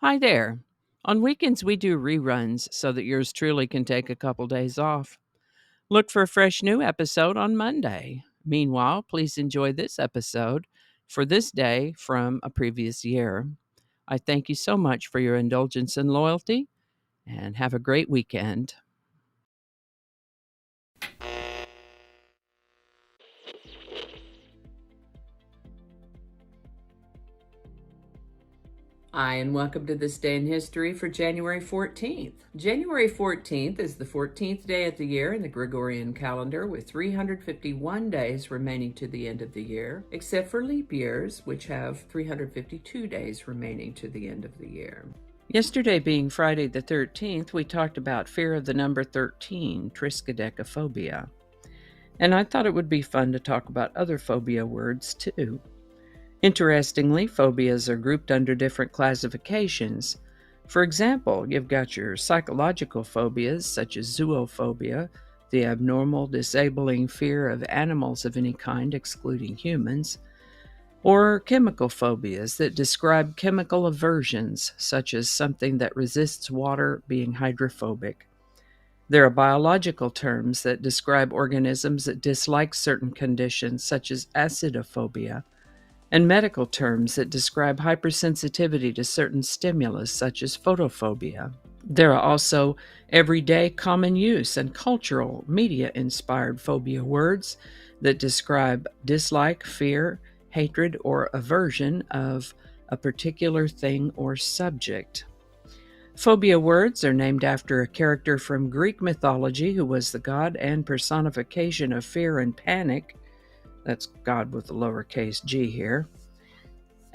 Hi there. On weekends, we do reruns so that yours truly can take a couple days off. Look for a fresh new episode on Monday. Meanwhile, please enjoy this episode for this day from a previous year. I thank you so much for your indulgence and loyalty, and have a great weekend. Hi, and welcome to this day in history for January 14th. January 14th is the 14th day of the year in the Gregorian calendar, with 351 days remaining to the end of the year, except for leap years, which have 352 days remaining to the end of the year. Yesterday, being Friday the 13th, we talked about fear of the number 13, triskaidekaphobia. And I thought it would be fun to talk about other phobia words too. Interestingly, phobias are grouped under different classifications. For example, you've got your psychological phobias, such as zoophobia, the abnormal, disabling fear of animals of any kind, excluding humans, or chemical phobias that describe chemical aversions, such as something that resists water being hydrophobic. There are biological terms that describe organisms that dislike certain conditions, such as acidophobia, and medical terms that describe hypersensitivity to certain stimulus, such as photophobia. There are also everyday common use and cultural media-inspired phobia words that describe dislike, fear, hatred, or aversion of a particular thing or subject. Phobia words are named after a character from Greek mythology who was the god and personification of fear and panic. That's God with a lowercase g here.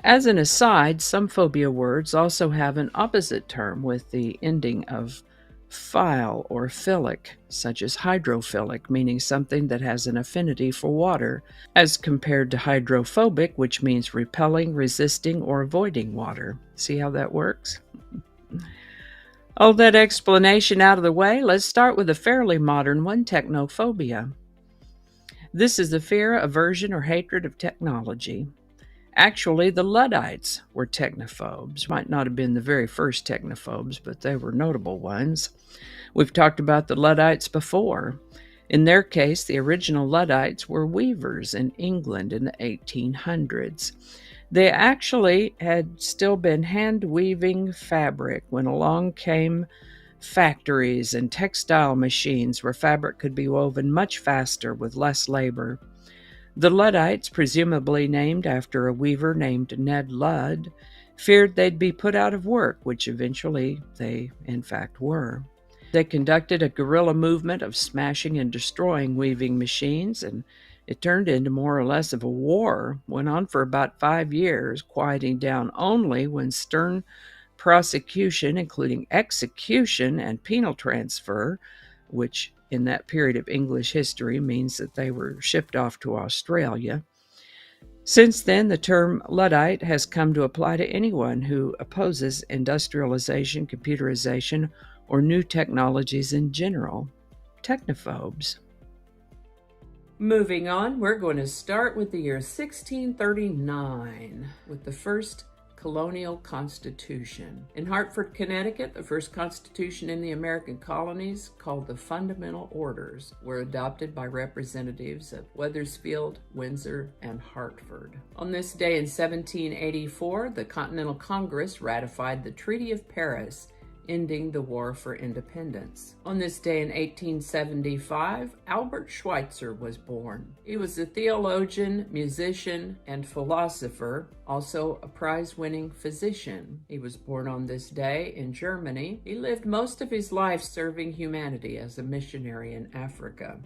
As an aside, some phobia words also have an opposite term with the ending of phile or philic, such as hydrophilic, meaning something that has an affinity for water, as compared to hydrophobic, which means repelling, resisting, or avoiding water. See how that works? All that explanation out of the way, let's start with a fairly modern one, technophobia. This is the fear, aversion, or hatred of technology. Actually, the Luddites were technophobes. Might not have been the very first technophobes, but they were notable ones. We've talked about the Luddites before. In their case, the original Luddites were weavers in England in the 1800s. They actually had still been hand weaving fabric when along came factories and textile machines where fabric could be woven much faster with less labor. The Luddites, presumably named after a weaver named Ned Ludd, feared they'd be put out of work, which eventually they, in fact, were. They conducted a guerrilla movement of smashing and destroying weaving machines, and it turned into more or less of a war. Went on for about 5 years, quieting down only when stern prosecution, including execution and penal transfer, which in that period of English history means that they were shipped off to Australia. Since then, the term Luddite has come to apply to anyone who opposes industrialization, computerization, or new technologies in general. Technophobes. Moving on, we're going to start with the year 1639 with the first colonial constitution. In Hartford, Connecticut, the first constitution in the American colonies, called the Fundamental Orders, were adopted by representatives of Wethersfield, Windsor, and Hartford. On this day in 1784, the Continental Congress ratified the Treaty of Paris, ending the War for Independence. On this day in 1875, Albert Schweitzer was born. He was a theologian, musician, and philosopher, also a prize-winning physician. He was born on this day in Germany. He lived most of his life serving humanity as a missionary in Africa.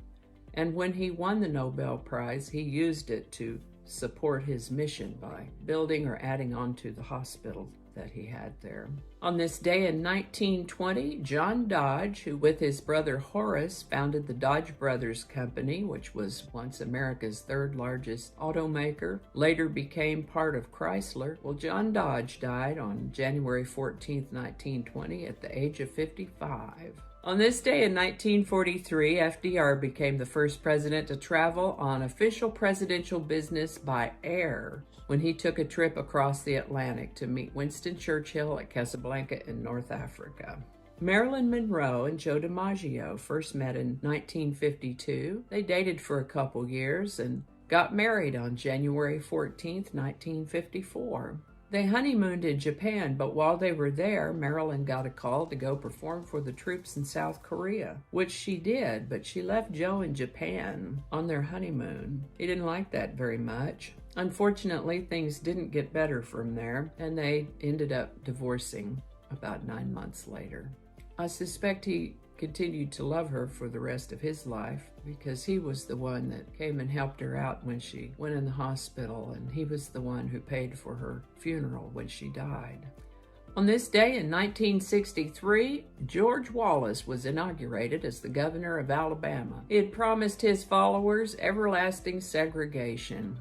And when he won the Nobel Prize, he used it to support his mission by building or adding on to the hospital that he had there. On this day in 1920, John Dodge, who with his brother Horace founded the Dodge Brothers Company, which was once America's third largest automaker, later became part of Chrysler. Well, John Dodge died on January 14th, 1920 at the age of 55. On this day in 1943, FDR became the first president to travel on official presidential business by air when he took a trip across the Atlantic to meet Winston Churchill at Casablanca in North Africa. Marilyn Monroe and Joe DiMaggio first met in 1952. They dated for a couple years and got married on January 14, 1954. They honeymooned in Japan, but while they were there, Marilyn got a call to go perform for the troops in South Korea, which she did, but she left Joe in Japan on their honeymoon. He didn't like that very much. Unfortunately, things didn't get better from there, and they ended up divorcing about 9 months later. I suspect he continued to love her for the rest of his life because he was the one that came and helped her out when she went in the hospital, and he was the one who paid for her funeral when she died. On this day in 1963, George Wallace was inaugurated as the governor of Alabama. He had promised his followers everlasting segregation.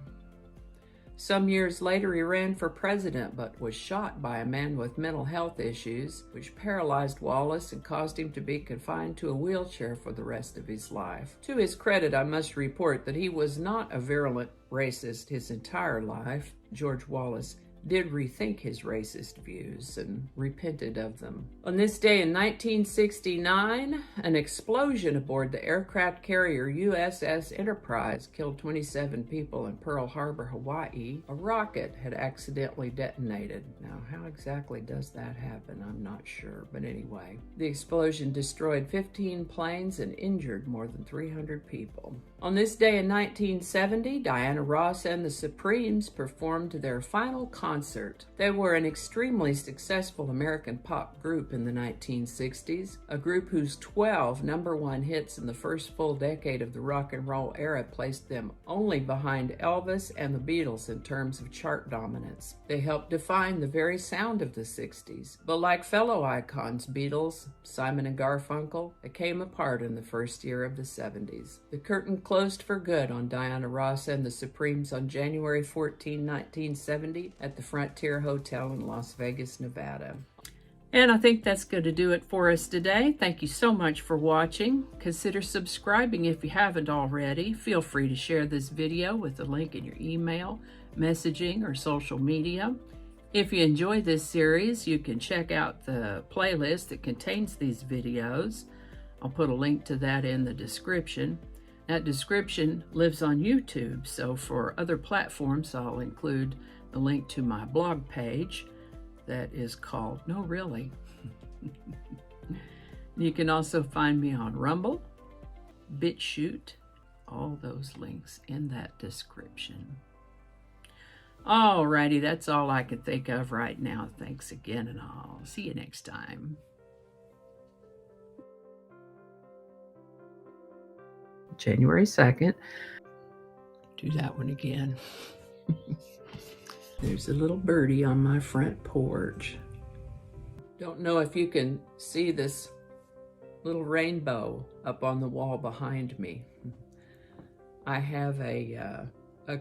Some years later, he ran for president, but was shot by a man with mental health issues, which paralyzed Wallace and caused him to be confined to a wheelchair for the rest of his life. To his credit, I must report that he was not a virulent racist his entire life. George Wallace did rethink his racist views and repented of them. On this day in 1969, an explosion aboard the aircraft carrier USS Enterprise killed 27 people in Pearl Harbor, Hawaii. A rocket had accidentally detonated. Now, how exactly does that happen? I'm not sure, but anyway. The explosion destroyed 15 planes and injured more than 300 people. On this day in 1970, Diana Ross and the Supremes performed their final concert. They were an extremely successful American pop group in the 1960s, a group whose 12 #1 hits in the first full decade of the rock and roll era placed them only behind Elvis and the Beatles in terms of chart dominance. They helped define the very sound of the 60s, but like fellow icons, Beatles, Simon and Garfunkel, they came apart in the first year of the 70s. The curtain closed for good on Diana Ross and the Supremes on January 14, 1970 at the Frontier Hotel in Las Vegas, Nevada. And I think that's going to do it for us today. Thank you so much for watching. Consider subscribing if you haven't already. Feel free to share this video with the link in your email, messaging, or social media. If you enjoy this series, you can check out the playlist that contains these videos. I'll put a link to that in the description. That description lives on YouTube, so for other platforms, I'll include the link to my blog page that is called No Really. You can also find me on Rumble, BitChute, all those links in that description. Alrighty, that's all I can think of right now. Thanks again, and I'll see you next time. January 2nd. Do that one again. There's a little birdie on my front porch. Don't know if you can see this little rainbow up on the wall behind me. I have a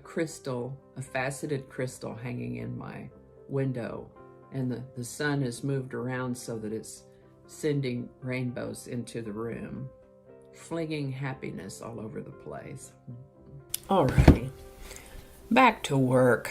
crystal, a faceted crystal hanging in my window, and the sun has moved around so that it's sending rainbows into the room, flinging happiness all over the place. All right, back to work.